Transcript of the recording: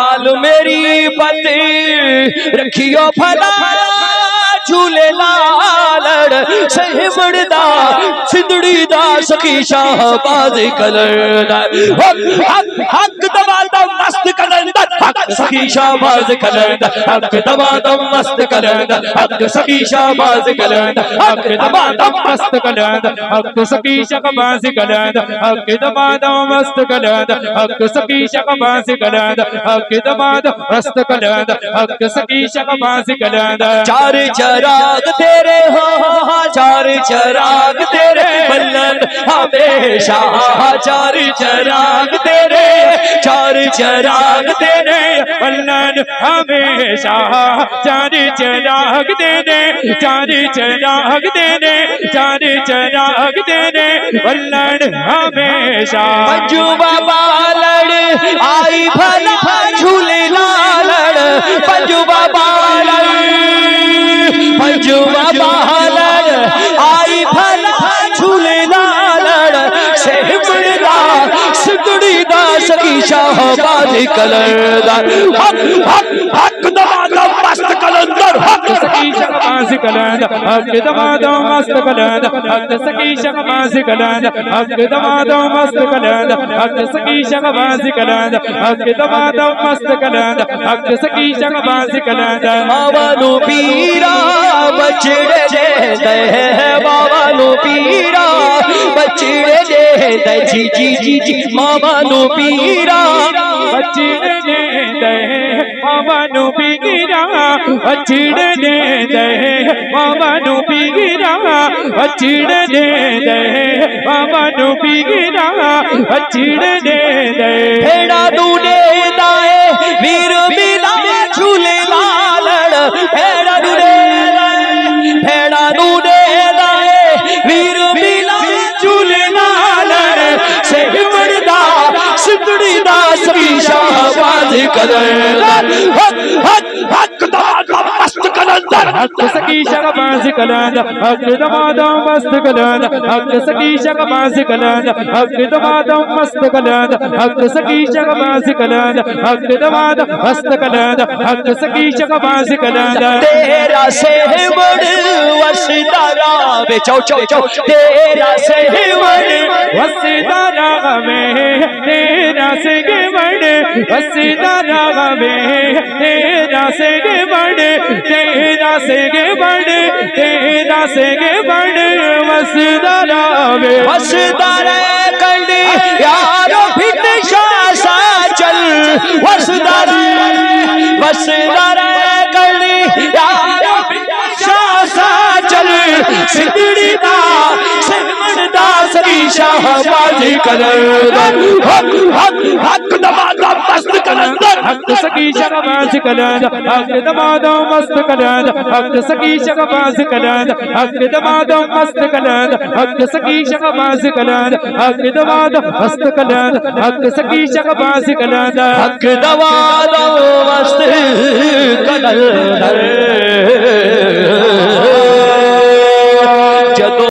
नाल मेरी पति रखियो भला झूले लालड़ सही बड़दा सिंदड़ी दा सखी शाहबाज कलंदर हक दबादा मस्त कलंदर हक सखी शाहबाज कलंदर हक दबादा मस्त कलंदर हक सखी शाहबाज कलंदर हक दबादा मस्त कलंदर हक सखी शाहबाज कलंदर हक दबादा मस्त कलंदर हक सखी शाहबाज कलंदर हक दबादा मस्त कलंदर हक सखी शाहबाज कलंदर चार चराग तेरे हो चार चराग तेरे बल्लन हमेशा चार चराग तेरे बल्लन हमेशा चार चराग तेरे बल्लन हमेशा मंजू बाबा लड़ आई भला झूले लालड़ मंजू बाबा मंजू बाबा लड़ आई भला झूले लालड़ सेहबड़ा सिगड़ी दा सखी शाहबाज कलंदर हक दबादा मस्त कलंदर हक सखी शाहबाज कलंदर हक दबादा मस्त कलंदर हक सखी शाहबाज कलंदर हक दबादा मस्त कलंदर हक सखी शाहबाज कलंदर हक दबादा मस्त कलंदर हक सखी शाहबाज कलंदर मावानु पीरा बचड़े दे मावानु पीरा बचड़े दे जी जी जी जी मावानु पीरा बचड़े दे मावानु पीरा बचड़े दे मावानु पीरा बचड़े दे मावानु पीरा बचड़े दे भेड़ा दूने दाए वीर मिला झूले लालड़ भेड़ा दूने भेड़ा दूने दाए वीर मिला झूले लालड़ से बड़दा सिंदड़ी दा सखी शाहबाज कलंदर हक दबादा मस्त कलंदर हक सखी शाहबाज कलंदर हक दबादा मस्त कलंदर हक सखी शाहबाज कलंदर हक दबादा मस्त कलंदर हक सखी शाहबाज कलंदर हक दबादा मस्त कलंदर हक सखी शाहबाज कलंदर तेरा सेहवड़ वसदारा वे चौ चौ चौ तेरा सेहवड़ वसदारा में तेरा सेहवड़ वसदारा में तेरा सेहवड़ तेरा सेहवड़ तेरा सेहवड़ वसदारा में वसदारा कंड यारो फिट शासा चल वसदारा वसदारा कंड यारो फिट शासा चल सिंदड़ी दा सिमरदा सखी शाहबाज कलंदर हक दबादा मस्त कलंदर हक सखी शाहबाज कलंदर हक दबादा मस्त कलंदर हक सखी शाहबाज कलंदर हक दबादा मस्त कलंदर हक सखी शाहबाज कलंदर हक दबादा मस्त कलंदर हक सखी शाहबाज कलंदर हक दबादा मस्त कलंदर